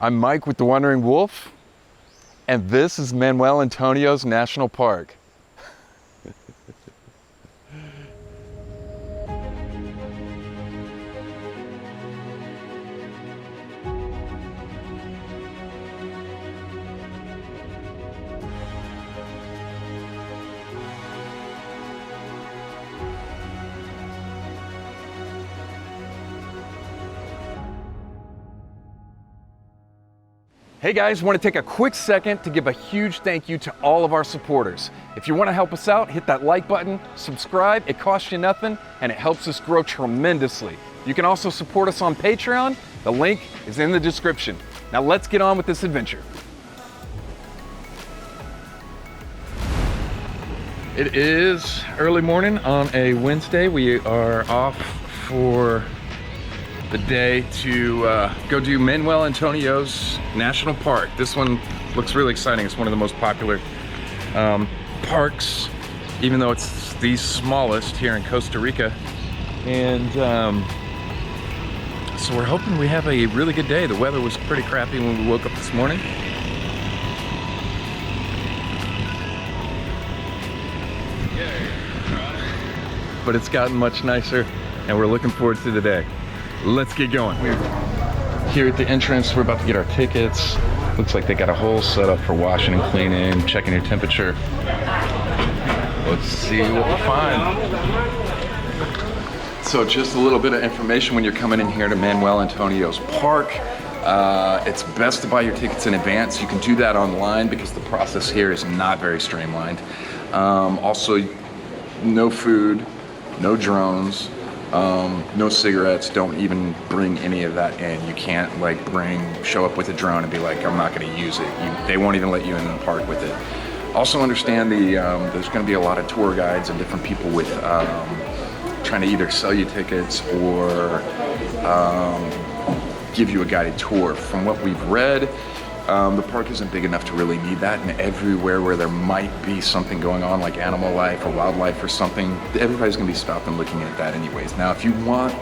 I'm Mike with the Wandering Wolf, and this is Manuel Antonio's National Park. Hey guys, want to take a quick second to give a huge thank you to all of our supporters. If you want to help us out, hit that like button, subscribe, it costs you nothing, and it helps us grow tremendously. You can also support us on Patreon, the link is in the description. Now let's get on with this adventure. It is early morning on a Wednesday. We are off for the day to go do Manuel Antonio's National Park. This one looks really exciting. It's one of the most popular parks, even though it's the smallest here in Costa Rica. And so we're hoping we have a really good day. The weather was pretty crappy when we woke up this morning. But it's gotten much nicer and we're looking forward to the day. Let's get going. We're here at the entrance. We're about to get our tickets. Looks like they got a whole setup for washing and cleaning, checking your temperature. Let's see what we find. So just a little bit of information when you're coming in here to Manuel Antonio's Park. It's best to buy your tickets in advance. You can do that online because the process here is not very streamlined. Also, no food, no drones. No cigarettes, don't even bring any of that in. You can't like show up with a drone and be like, I'm not gonna use it. They won't even let you in the park with it. Also understand there's gonna be a lot of tour guides and different people with trying to either sell you tickets or give you a guided tour. From what we've read, the park isn't big enough to really need that, and everywhere where there might be something going on like animal life or wildlife or something, everybody's gonna be stopping looking at that anyways. Now if you want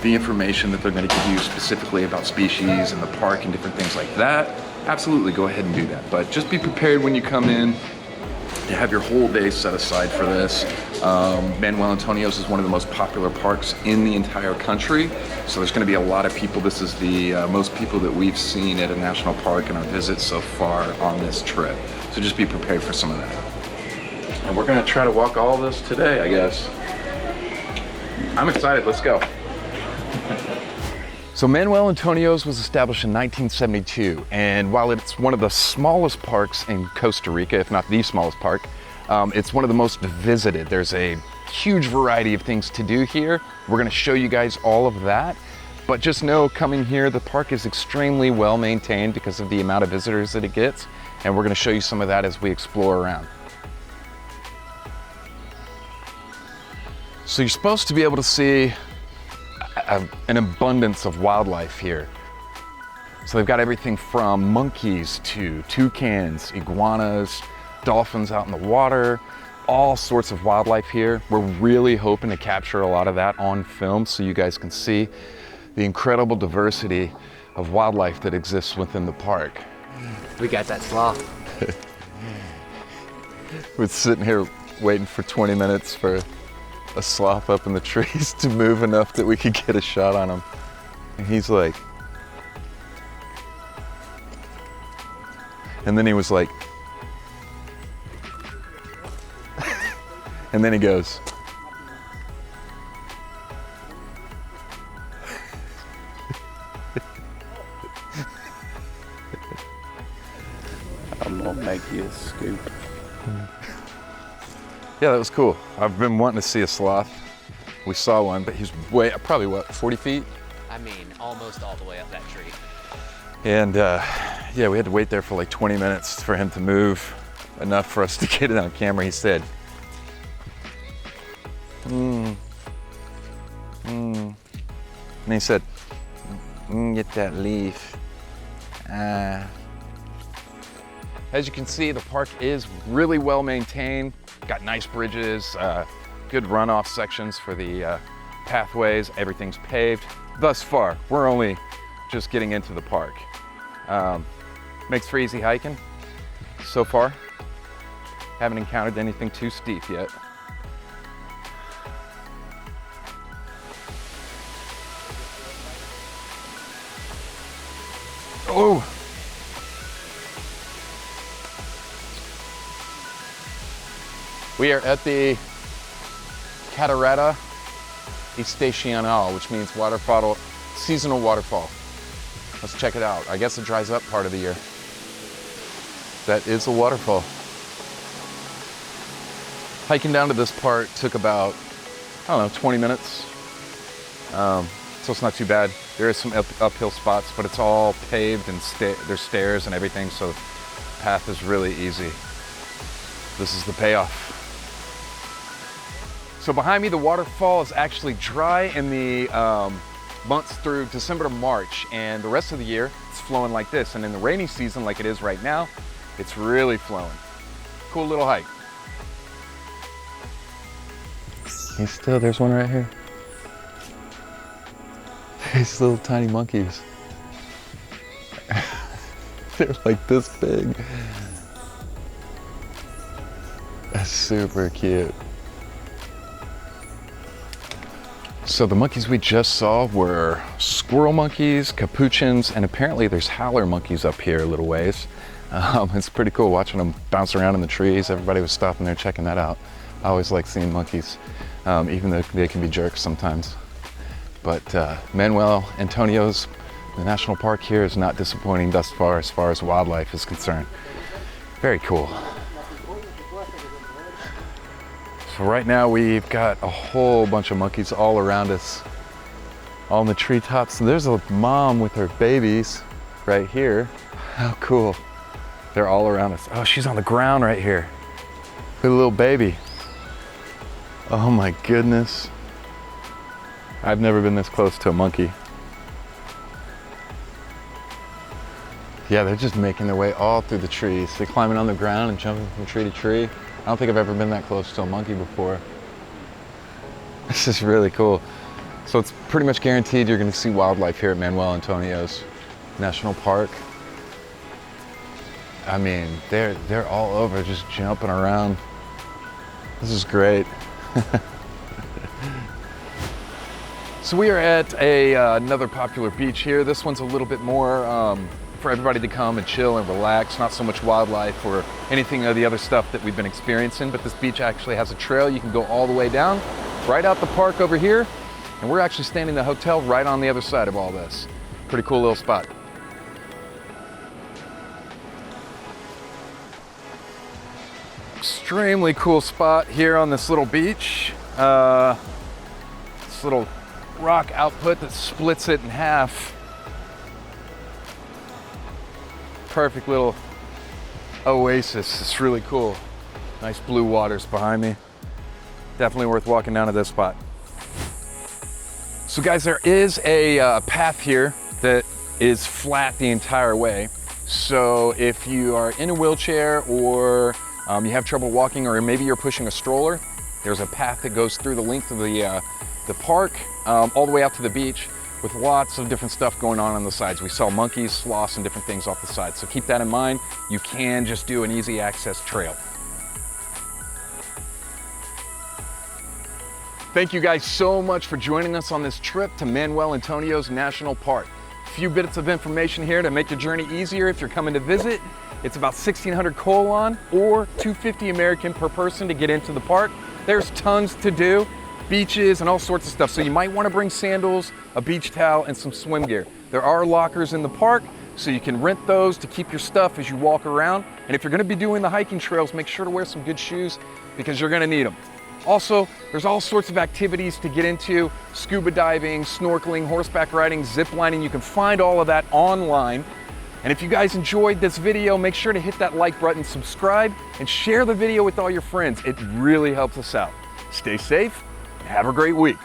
the information that they're gonna give you specifically about species and the park and different things like that, absolutely go ahead and do that. But just be prepared when you come in. You have your whole day set aside for this. Manuel Antonio's is one of the most popular parks in the entire country. So there's gonna be a lot of people. This is the most people that we've seen at a national park in our visits so far on this trip. So just be prepared for some of that. And we're gonna try to walk all this today, I guess. I'm excited, let's go. So Manuel Antonio's was established in 1972, and while it's one of the smallest parks in Costa Rica, if not the smallest park, it's one of the most visited. There's a huge variety of things to do here. We're gonna show you guys all of that, but just know coming here, the park is extremely well maintained because of the amount of visitors that it gets, and we're gonna show you some of that as we explore around. So you're supposed to be able to see an abundance of wildlife here. So they've got everything from monkeys to toucans, iguanas, dolphins out in the water, all sorts of wildlife here. We're really hoping to capture a lot of that on film so you guys can see the incredible diversity of wildlife that exists within the park. We got that sloth. We're sitting here waiting for 20 minutes for a sloth up in the trees to move enough that we could get a shot on him. And he's like, and then he was like, and then he goes, I'm gonna make you a scoop. yeah, that was cool. I've been wanting to see a sloth. We saw one, but he's probably what, 40 feet? I mean, almost all the way up that tree. And yeah, we had to wait there for like 20 minutes for him to move enough for us to get it on camera. He said, and he said, get that leaf. As you can see, the park is really well maintained. Got nice bridges, good runoff sections for the pathways. Everything's paved. Thus far, we're only just getting into the park. Makes for easy hiking. So far, haven't encountered anything too steep yet. Oh! We are at the Catarata Estacional, which means seasonal waterfall. Let's check it out. I guess it dries up part of the year. That is a waterfall. Hiking down to this part took about, I don't know, 20 minutes. So it's not too bad. There is some uphill spots, but it's all paved and there's stairs and everything, so the path is really easy. This is the payoff. So behind me, the waterfall is actually dry in the months through December to March, and the rest of the year it's flowing like this. And in the rainy season, like it is right now, it's really flowing. Cool little hike. There's one right here. These little tiny monkeys. They're like this big. That's super cute. So the monkeys we just saw were squirrel monkeys, capuchins, and apparently there's howler monkeys up here a little ways. It's pretty cool watching them bounce around in the trees. Everybody was stopping there checking that out. I always like seeing monkeys, even though they can be jerks sometimes. But Manuel, Antonio's, the national park here is not disappointing thus far as wildlife is concerned. Very cool. So right now we've got a whole bunch of monkeys all around us, all in the treetops. And there's a mom with her babies right here. How cool. They're all around us. Oh, she's on the ground right here with a little baby. Oh my goodness. I've never been this close to a monkey. Yeah, they're just making their way all through the trees. They're climbing on the ground and jumping from tree to tree. I don't think I've ever been that close to a monkey before. This is really cool. So it's pretty much guaranteed you're gonna see wildlife here at Manuel Antonio's National Park. I mean, they're all over, just jumping around. This is great. So we are at another popular beach here. This one's a little bit more for everybody to come and chill and relax, not so much wildlife or anything of the other stuff that we've been experiencing, but this beach actually has a trail. You can go all the way down, right out the park over here, and we're actually staying in the hotel right on the other side of all this. Pretty cool little spot. Extremely cool spot here on this little beach. This little rock output that splits it in half. Perfect little oasis. It's really cool. Nice blue waters behind me. Definitely worth walking down to this spot. So guys, there is a path here that is flat the entire way. So if you are in a wheelchair or you have trouble walking, or maybe you're pushing a stroller, there's a path that goes through the length of the park all the way out to the beach, with lots of different stuff going on the sides. We saw monkeys, sloths, and different things off the side. So keep that in mind. You can just do an easy access trail. Thank you guys so much for joining us on this trip to Manuel Antonio's National Park. A few bits of information here to make your journey easier if you're coming to visit. It's about 1,600 colon or $250 American per person to get into the park. There's tons to do. Beaches and all sorts of stuff. So you might want to bring sandals, a beach towel, and some swim gear. There are lockers in the park, so you can rent those to keep your stuff as you walk around. And if you're going to be doing the hiking trails, make sure to wear some good shoes because you're going to need them. Also, there's all sorts of activities to get into: scuba diving, snorkeling, horseback riding, zip lining. You can find all of that online. And if you guys enjoyed this video, make sure to hit that like button, subscribe, and share the video with all your friends. It really helps us out. Stay safe. Have a great week.